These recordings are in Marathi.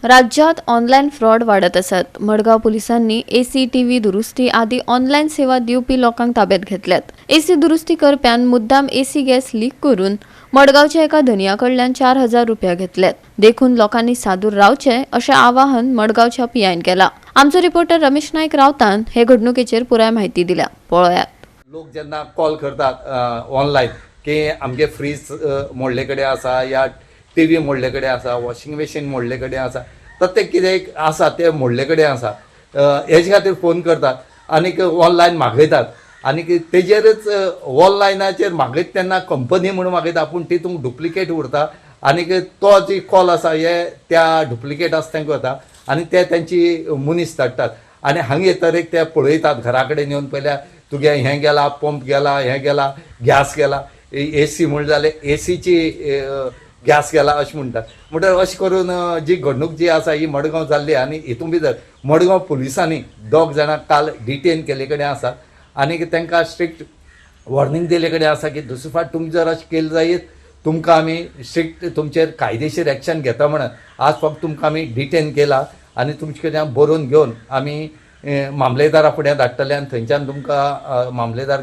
राज्यात ऑनलाईन फ्रॉड वाढत असत. मडगाव पोलिसांनी एसी, टीव्ही दुरुस्ती आदी ऑनलाईन सेवा दिवपी लोकांक ताब्यात घेतल्यात. एसी दुरुस्ती करप्यान मुद्दाम एसी गॅस लीक करून मडगावच्या एका धनियाकडल्यान 4,000 रुपया घेतल्यात. देखून लोकांनी सादूर रावचे अशें आवाहन मडगावच्या पीआयन केला. आमचो रिपोर्टर रमेश नाईक रावतान हे घडणुकेचेर पुराय माहिती दिल्या. पळयात. लोक जेन्ना कॉल करतात ऑनलायन की आमगे फ्रीज मोडले कडेन आसा या टीव्ही मोडले कडेन आसा, वॉशिंग मशीन मोडले कडेन आसा, प्रत्येक कितें आसा ते मोडले कडेन आसा हेजे खातीर फोन करतात आनीक ऑनलायन मागयतात. आनीक तेजेरच ऑनलायनाचेर मागयता तेन्ना कंपनी म्हणून मागयता पूण तितूंत डुप्लिकेट उरता आनीक तो जी कॉल आसा हे त्या डुप्लिकेट आसा तेंका वता आनी ते तेंची मनीस धाडटात आनी हांगा येतरेक ते पळयतात घरा कडेन येवन पयल्या तुगे हें गेला, पंप गेला, हें गेला, गॅस गेला, एसी म्हण जालें एसीची गॅस गेला अशें म्हणटात. म्हणल्यार अशें करून जी घडणूक जी आसा ही मडगांव जाल्ली आनी हितून भितर मडगांव पुलिसांनी 2 जाणांक काल डिटेन केले कडेन आसा आनी तांकां स्ट्रिक्ट वॉर्निंग दिले कडेन आसा की दुसरे फावट तुमी जर अशें केलें जायत तुमकां आमी स्ट्रिक्ट तुमचेर कायदेशीर एक्शन घेता म्हणून आज फक्त तुमकां आमी डिटेन केला आनी तुमचे कडल्यान बरोवन घेवन आमी मामलेदारा फुड्यान धाडटले आनी थंयच्यान तुमकां मामलेदार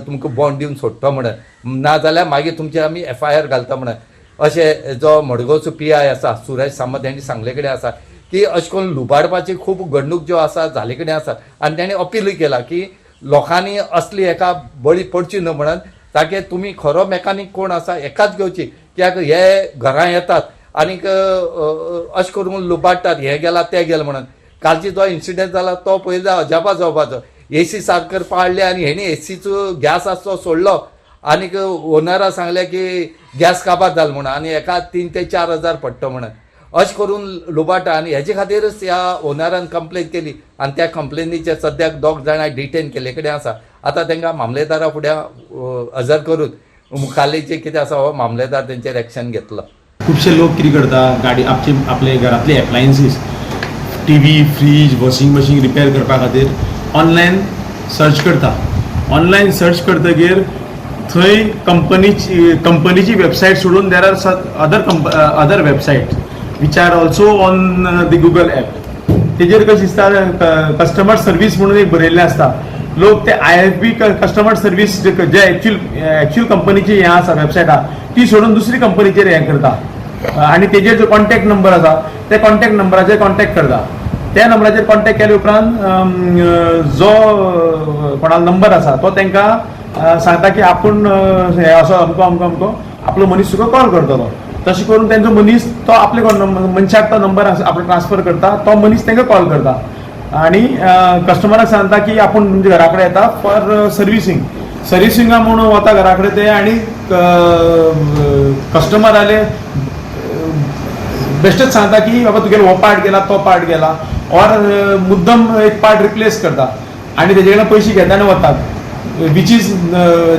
तुमकां बॉन्ड दिवन सोडटा म्हणून नाजाल्यार मागीर तुमचेर आमी FIR घालता म्हणून अशें जो मडगांवचो PI आसा सुरेश सामंत हेणी सांगले कडेन आसा की अशें करून लुबाडपाची खूब घडणूक ज्यो आसा जाले कडेन आसा आनी ताणें अपीलूय केला की लोकांनी असली हेका बळी पडची न्हू म्हणून ताके तुमी खरो मेकानीक कोण आसा एकाच घेवची कित्याक हे घरां येतात आनीक अशें करून लुबाडटात हे गेला ते गेले म्हणून. कालची जो इन्सिडंट जाला तो पयला अजापा जावपाचो. एसी सारकर पाडले आनी हेणी एसीचो गॅस आसा तो सोडलो आनीक ओनरा सांगलें की गॅस काबार जालो म्हणून आनी एका 3,000 ते 4,000 पडटा म्हणून अशें करून लुबाडटा आनी हेजे खातीरच ह्या ओनरान कंप्लेन केली आनी त्या कंप्लेनीचे सद्याक 2 जाणां डिटेन केले कडेन आसा. आतां तांकां मामलेदारा फुड्यान हजर करून मुखाल्ली जे कितें आसा हो मामलेदार तेंचेर एक्शन घेतलो. खुबशे लोक कितें करता गाडी आपले घरातले appliances TV, fridge, washing machine repair करपा खातीर ऑनलायन सर्च करता. ऑनलायन सर्च करतकीर थंय कंपनीची वेबसायट सोडून there are other website which are also on the Google app. तेजेर कशें दिसता कस्टमर सर्वीस म्हणून एक बरयल्लें आसता. लोक ते IFB कस्टमर सर्वीस जे एक्च्युअल कंपनीची हें आसा वेबसायट आहा ती सोडून दुसरी कंपनीचेर हें करता आनी तेजेर जो कॉन्टॅक्ट नंबर आसा त्या कॉन्टॅक्ट नंबराचेर कॉन्टॅक्ट करता. त्या नंबराचेर कॉन्टॅक्ट केले उपरांत जो कोणालो नंबर आसा तो तांकां सांगता की आपूण हे असो अमको आपलो मनीस तुका कॉल करतलो. तशें करून तांचो मनीस तो आपले मनशाक तो नंबर आपलो ट्रान्सफर करता. तो मनीस तांकां कॉल करता आनी कस्टमराक सांगता की आपूण तुमच्या घरा कडेन येता फॉर सर्विसिंगा म्हणून वता घरा कडेन ते आनी कस्टमर आले बेश्टेच सांगता की बाबा तुगेलो हो पार्ट गेला तो पार्ट गेला ऑर मुद्दम एक पार्ट रिप्लेस करता आनी तेजे कडल्यान पयशे घेता आनी वतात. विच इज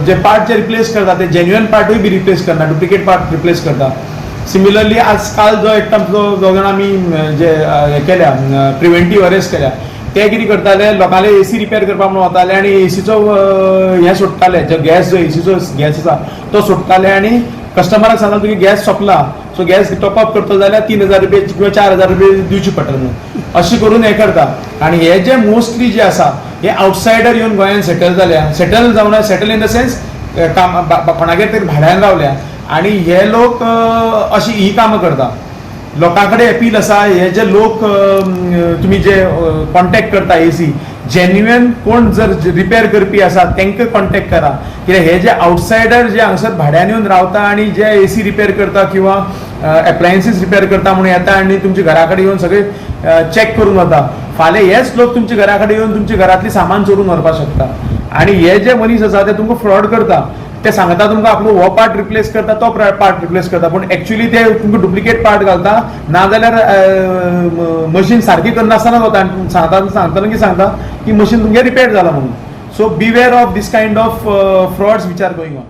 जे पार्ट जे रिप्लेस करता ते जेन्युअन पार्टूय बी रिप्लेस करता, डुप्लिकेट पार्ट रिप्लेस करता. सिमिलरली आजकाल जो एकटा जो जाण आमी जे हे केल्या प्रिव्हेंटीव अरेस्ट केल्या ते कितें करताले लोकांले AC रिपेअर करपाक म्हणून वताले आनी एसीचो हें सोडटाले जो एसीचो गॅस आसा तो सोडटाले आनी कस्टमराक सांगता तुगे गॅस सोंपला सो गॅस टॉपअप करता जाल्यार 3,000 रुपया किंवा 4,000 रुपया दिवचे पडटा न्हू अशें करून हें करता. आनी हे जे मोस्टली जे आसा हे आउटसायडर येवन गोंयांत सेटल जावना सेटल इन द सेन्स कोणागेर तरी भाड्यान रावल्या आनी हे लोक अशी ही कामां करता. लोकां कडेन अपील आसा हे जे लोक तुमी जे कॉन्टॅक्ट करता एसी जेन्युअन कोण जर रिपेअर करपी आसा तांकां कॉन्टॅक्ट करा कित्याक हे जे आउटसायडर जे हांगसर भाड्यान येवन रावता आनी जे एसी रिपेअर करता किंवा एप्लायन्सीस रिपेअर करता म्हणून येता आनी तुमच्या घरा कडेन येवन सगळे चॅक करून वता. फाल्यां हेच लोक तुमच्या घरा कडेन येवन तुमच्या घरांतली सामान चोरून व्हरपाक शकता आनी हे जे मनीस आसा ते तुमकां फ्रॉड करता. ते सांगता तुमकां आपलो हो पार्ट रिप्लेस करता तो पार्ट रिप्लेस करता पूण एक्च्युअली ते तुमकां डुप्लिकेट पार्ट घालता नाजाल्यार मशीन सारकी करनासतना वता आनी सांगतना की सांगता की मशीन तुमगे रिपेअर जाला म्हणून. So beware of this kind of frauds which are going on.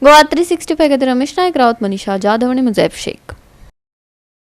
Goa 365 खातीर रमेश नायक रावत, मनीषा जाधव आनी मुजैब शेख.